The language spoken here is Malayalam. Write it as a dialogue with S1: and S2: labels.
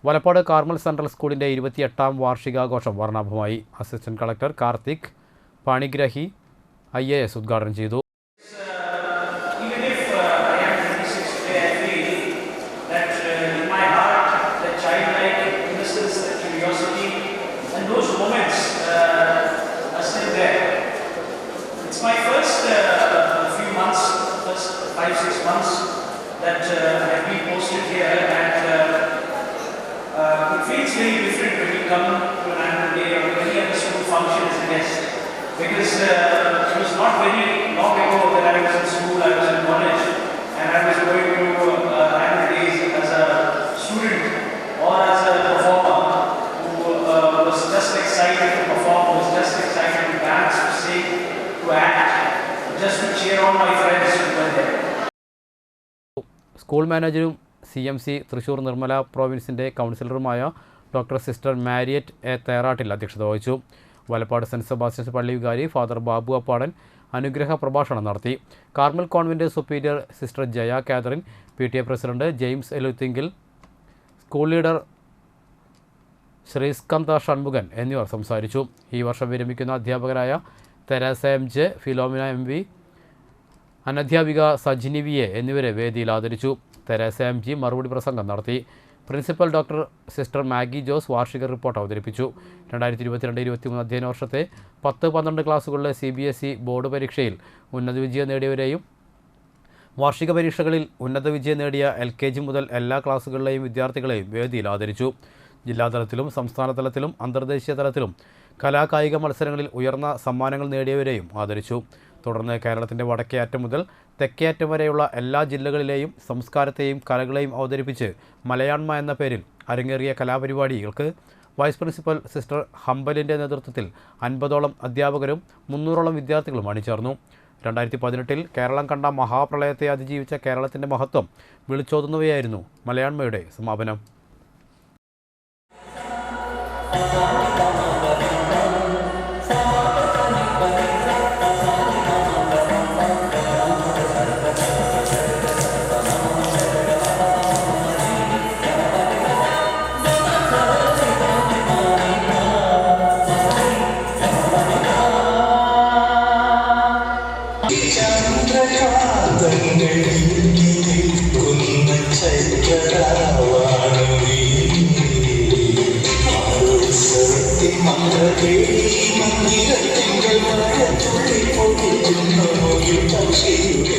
S1: വലപ്പാട് കാർമൽ സെൻട്രൽ സ്കൂളിൻ്റെ 28ാം വാർഷികാഘോഷം വർണ്ണാഭമായി. Assistant collector Karthik Panigrahi IAS ഉദ്ഘാടനം ചെയ്തു.
S2: It's my first few months, first 5-6 months that I've been posted here, and it feels very different when you come to an annual day or any other school function as a guest, because it was not very long ago that I was in school, I was in college, and I was going to annual days as a student or as a performer who was just excited to perform, was just excited to dance, to sing, to act, just to cheer on my friends who were there.
S1: School മാനേജരും CMC തൃശൂർ നിർമ്മല പ്രോവിൻസിൻ്റെ കൗൺസിലറുമായ doctor sister Mariette A Therattil അധ്യക്ഷത വഹിച്ചു. വലപ്പാട് സെൻറ്റ് സെബാസ്റ്റ്യൻസ് പള്ളി വികാരി ഫാദർ ബാബു അപ്പാടൻ അനുഗ്രഹ പ്രഭാഷണം നടത്തി. Carmel convent superior sister Jaya Catherine, PTA president James Eluthinkal, school leader Sreeskantha Shanmughan എന്നിവർ സംസാരിച്ചു. ഈ വർഷം വിരമിക്കുന്ന അധ്യാപകരായ തെരേസ MJ, ഫിലോമിന MV, അനധ്യാപിക സജിനി VA എന്നിവരെ വേദിയിൽ ആദരിച്ചു. തെരേസ MG മറുപടി പ്രസംഗം നടത്തി. Principal doctor sister Maggie Jose വാർഷിക റിപ്പോർട്ട് അവതരിപ്പിച്ചു. 2022-23 അധ്യയന വർഷത്തെ 10-12 ക്ലാസുകളിലെ CBSE ബോർഡ് പരീക്ഷയിൽ ഉന്നത വിജയം നേടിയവരെയും വാർഷിക പരീക്ഷകളിൽ ഉന്നത വിജയം നേടിയ LKG മുതൽ എല്ലാ ക്ലാസുകളിലെയും വിദ്യാർത്ഥികളെയും വേദിയിൽ ആദരിച്ചു. ജില്ലാതലത്തിലും സംസ്ഥാന തലത്തിലും അന്തർദേശീയ തലത്തിലും കലാകായിക മത്സരങ്ങളിൽ ഉയർന്ന സമ്മാനങ്ങൾ നേടിയവരെയും ആദരിച്ചു. തുടർന്ന് കേരളത്തിൻ്റെ വടക്കേ അറ്റം മുതൽ തെക്കേ അറ്റം വരെയുള്ള എല്ലാ ജില്ലകളിലെയും സംസ്കാരത്തെയും കലകളെയും അവതരിപ്പിച്ച് മലയാണ്മ എന്ന പേരിൽ അരങ്ങേറിയ കലാപരിപാടികൾക്ക് വൈസ് പ്രിൻസിപ്പൽ സിസ്റ്റർ ഹംബലിൻ്റെ നേതൃത്വത്തിൽ 50ഓളം അധ്യാപകരും 300ഓളം വിദ്യാർത്ഥികളും അണിചേർന്നു. 2018 കേരളം കണ്ട മഹാപ്രളയത്തെ അതിജീവിച്ച കേരളത്തിൻ്റെ മഹത്വം വിളിച്ചോതുന്നവയായിരുന്നു മലയാണ്മയുടെ സമാപനം.
S3: മന്ദിരത്തിങ്കൾ മഴ തുള്ളി പൊടിക്കുന്ന പക്ഷിയുടെ